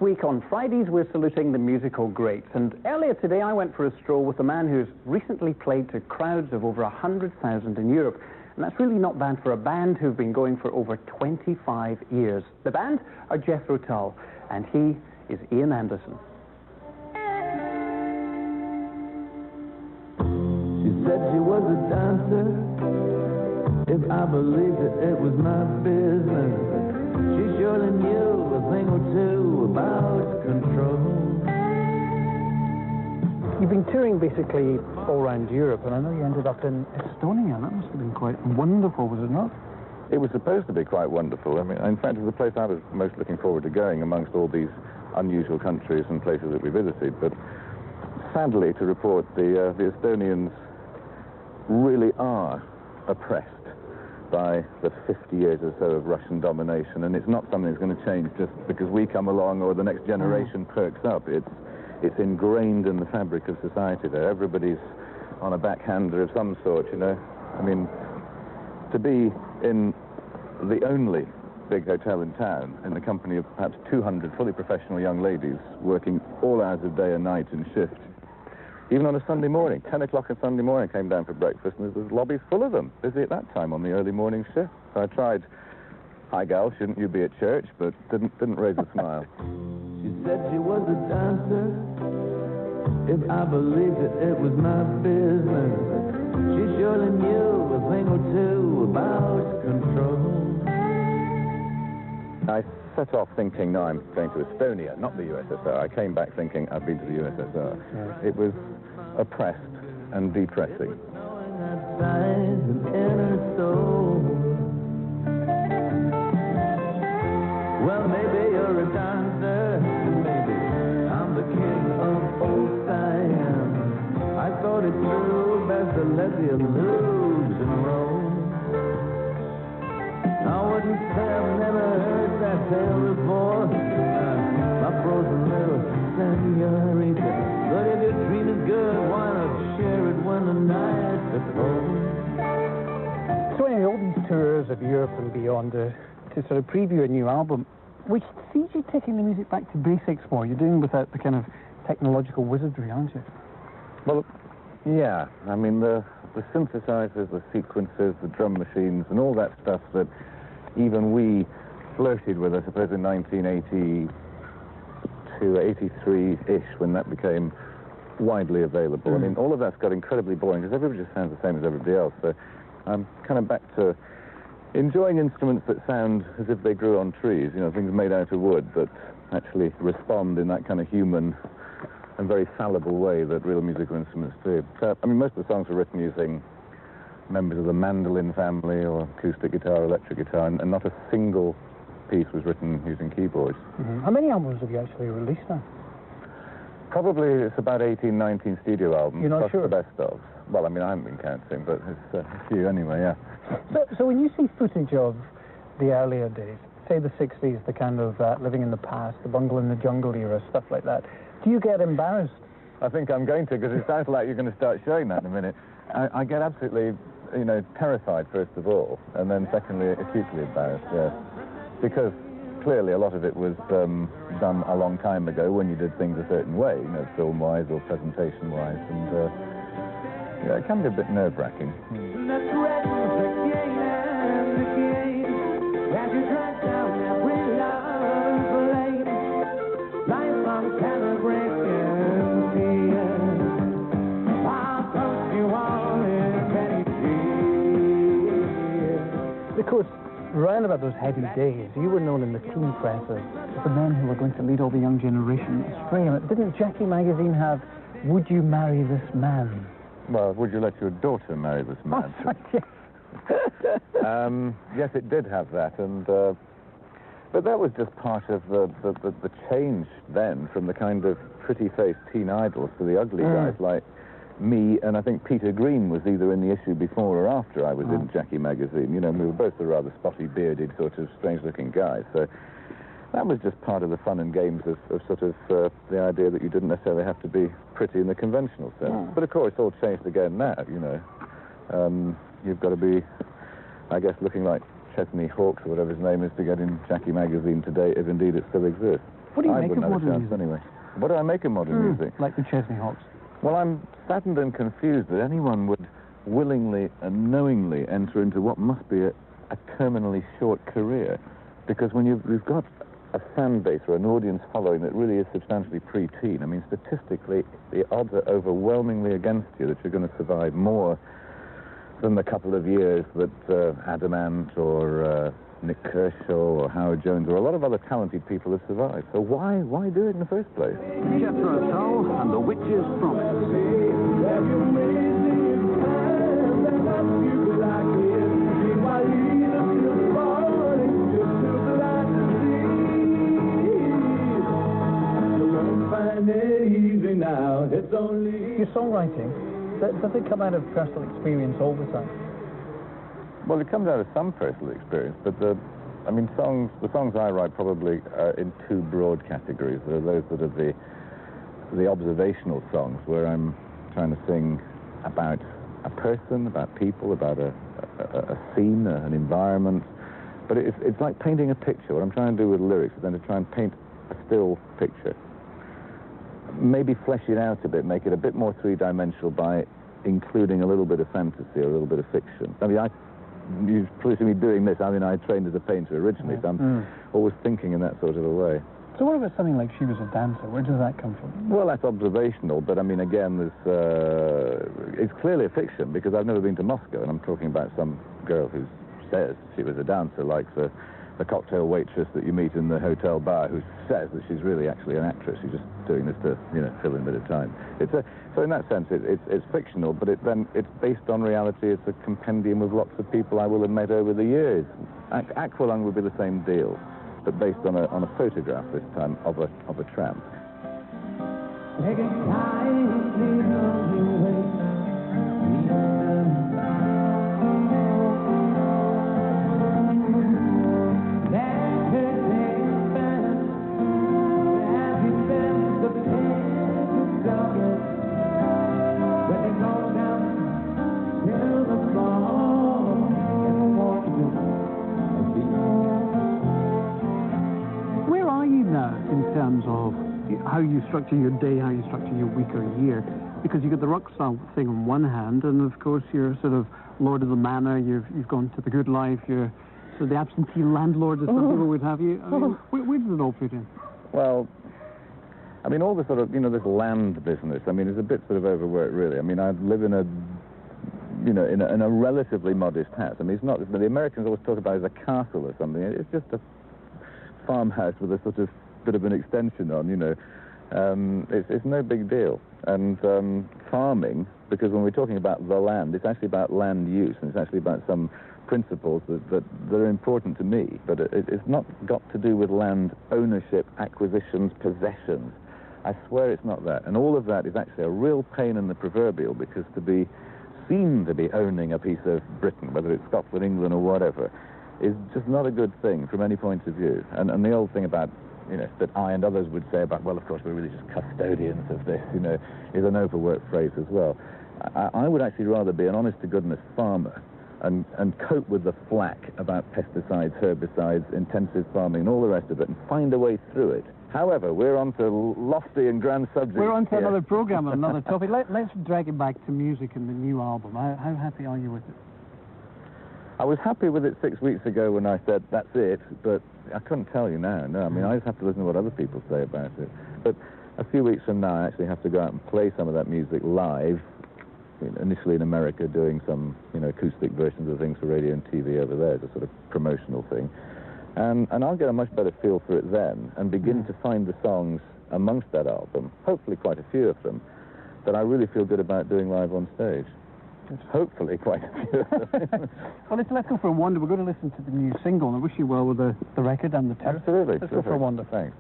week on Fridays we're saluting the musical greats, and earlier today I went for a stroll with a man who's recently played to crowds of over 100,000 in Europe, and that's really not bad for a band who've been going for over 25 years. The band are Jethro Tull, and he is Ian Anderson. She said she was a dancer. If I believed it was my business. She surely knew a thing or two about control. You've been touring basically all around Europe, and I know you ended up in Estonia. That must have been quite wonderful, was it not? It was supposed to be quite wonderful. I mean, in fact, it was the place I was most looking forward to going amongst all these unusual countries and places that we visited. But sadly, to report, the Estonians really are oppressed by the 50 years or so of Russian domination, and it's not something that's going to change just because we come along or the next generation perks up. It's ingrained in the fabric of society there. Everybody's on a backhander of some sort, you know. I mean, to be in the only big hotel in town in the company of perhaps 200 fully professional young ladies working all hours of day and night in shift. Even on a Sunday morning, 10 o'clock on Sunday morning, came down for breakfast, and the lobby's full of them, busy at that time on the early morning shift. So I tried, "Hi, gal, shouldn't you be at church?" but didn't raise a smile. She said she was a dancer. If I believed it was my business. She surely knew a thing or two about control. I set off thinking, no, I'm going to Estonia, not the USSR. I came back thinking I've been to the USSR. Yeah. It was oppressed and depressing. Well, maybe you're a dancer, maybe I'm the king of old time. I thought it through, best to let the illusion roll. I wouldn't say I've never heard that tale before. My frozen little senorita. But if your dream is good, why not share it when the nights are cold? So anyway, all these tours of Europe and beyond to sort of preview a new album, which sees you taking the music back to basics more. You're doing without the kind of technological wizardry, aren't you? Well, yeah. I mean, the synthesizers, the sequencers, the drum machines, and all that stuff that even we flirted with, I suppose, in 1982, 83-ish, when that became widely available. I mean, all of that's got incredibly boring, because everybody just sounds the same as everybody else. So I'm kind of back to enjoying instruments that sound as if they grew on trees, you know, things made out of wood that actually respond in that kind of human and very fallible way that real musical instruments do. So, I mean, most of the songs were written using members of the mandolin family or acoustic guitar, electric guitar, and not a single piece was written using keyboards. Mm-hmm. How many albums have you actually released now? Probably it's about 18, 19 studio albums. You're not plus sure? The best of. Well, I mean, I haven't been counting, but it's a few anyway, yeah. So when you see footage of the earlier days, say the 60s, the kind of living in the past, the Bungle in the Jungle era, stuff like that, do you get embarrassed? I think I'm going to, because it sounds like you're going to start showing that in a minute. I get absolutely, you know, terrified, first of all, and then secondly, acutely embarrassed, yes. Because clearly a lot of it was done a long time ago when you did things a certain way, you know, film-wise or presentation-wise, and yeah, it can be a bit nerve-wracking. Of course, round about those heady days, you were known in the teen press as the men who were going to lead all the young generation astray. Didn't Jackie magazine have, "Would you marry this man"? Well, would you let your daughter marry this man? Oh, yes. Yes, it did have that, and but that was just part of the change then from the kind of pretty-faced teen idols to the ugly guys like me, and I think Peter Green was either in the issue before or after I was in Jackie magazine. You know, we were both the rather spotty, bearded, sort of strange-looking guys. So that was just part of the fun and games of sort of the idea that you didn't necessarily have to be pretty in the conventional sense. But of course, it's all changed again now, you know. You've got to be, I guess, looking like Chesney Hawkes or whatever his name is to get in Jackie magazine today, if indeed it still exists. What do you I make of wouldn't have a modern chance music? anyway. What do I make of modern music? Like the Chesney Hawks. Well, I'm saddened and confused that anyone would willingly and knowingly enter into what must be a terminally short career. Because when you've got a fan base or an audience following that really is substantially pre-teen, I mean, statistically, the odds are overwhelmingly against you that you're going to survive more than the couple of years that Adam Ant or Nick Kershaw or Howard Jones or a lot of other talented people have survived. So why do it in the first place? Jethro Tull and the Witch's Promise. Your songwriting, does it come out of personal experience all the time? Well, it comes out of some personal experience, but the songs I write probably are in two broad categories. There are those that are the observational songs, where I'm trying to sing about a person, about people, about a scene, an environment. But it's like painting a picture. What I'm trying to do with lyrics is then to try and paint a still picture. Maybe flesh it out a bit, make it a bit more three-dimensional by including a little bit of fantasy or a little bit of fiction. I mean, you've probably seen me doing this. I mean, I trained as a painter originally, so I'm always thinking in that sort of a way. So what about something like She Was a Dancer? Where does that come from? Well, that's observational, but I mean, again, it's clearly a fiction, because I've never been to Moscow, and I'm talking about some girl who says she was a dancer, like the cocktail waitress that you meet in the hotel bar who says that she's really actually an actress. She's just doing this to, fill in a bit of time. So in that sense, it's fictional, but it's based on reality. It's a compendium of lots of people I will have met over the years. Aqualung would be the same deal, but based on a photograph this time of a tramp. How you structure your day, how you structure your week or year, because you got the rock star thing on one hand, and of course you're sort of Lord of the Manor. You've gone to the good life. You're sort of the absentee landlord, as some people would have you. I mean, where does it all fit in? Well, I mean, all the sort of this land business. I mean, is a bit sort of overworked, really. I mean, I live in a relatively modest house. I mean, it's not. The Americans always talk about it as a castle or something. It's just a farmhouse with a sort of bit of an extension on, it's no big deal. And farming, because when we're talking about the land, it's actually about land use, and it's actually about some principles that are important to me, but it's not got to do with land ownership, acquisitions, possessions. I swear it's not that. And all of that is actually a real pain in the proverbial, because to be seen to be owning a piece of Britain, whether it's Scotland, England, or whatever, is just not a good thing from any point of view. And the old thing about that I and others would say about, well, of course, we're really just custodians of this, is an overworked phrase as well. I would actually rather be an honest-to-goodness farmer and cope with the flack about pesticides, herbicides, intensive farming, and all the rest of it, and find a way through it. However, we're on to lofty and grand subjects. We're on to another program and another topic. Let's drag it back to music and the new album. How happy are you with it? I was happy with it 6 weeks ago when I said, that's it, but I couldn't tell you now. No, I mean, I just have to listen to what other people say about it. But a few weeks from now, I actually have to go out and play some of that music live, initially in America, doing some, acoustic versions of things for radio and TV over there, as a sort of promotional thing. And I'll get a much better feel for it then, and begin to find the songs amongst that album, hopefully quite a few of them, that I really feel good about doing live on stage. Hopefully quite a few of them. Well, let's go for a wander. We're going to listen to the new single, and I wish you well with the record and the tour. Absolutely. Let's go for a wander. Thanks.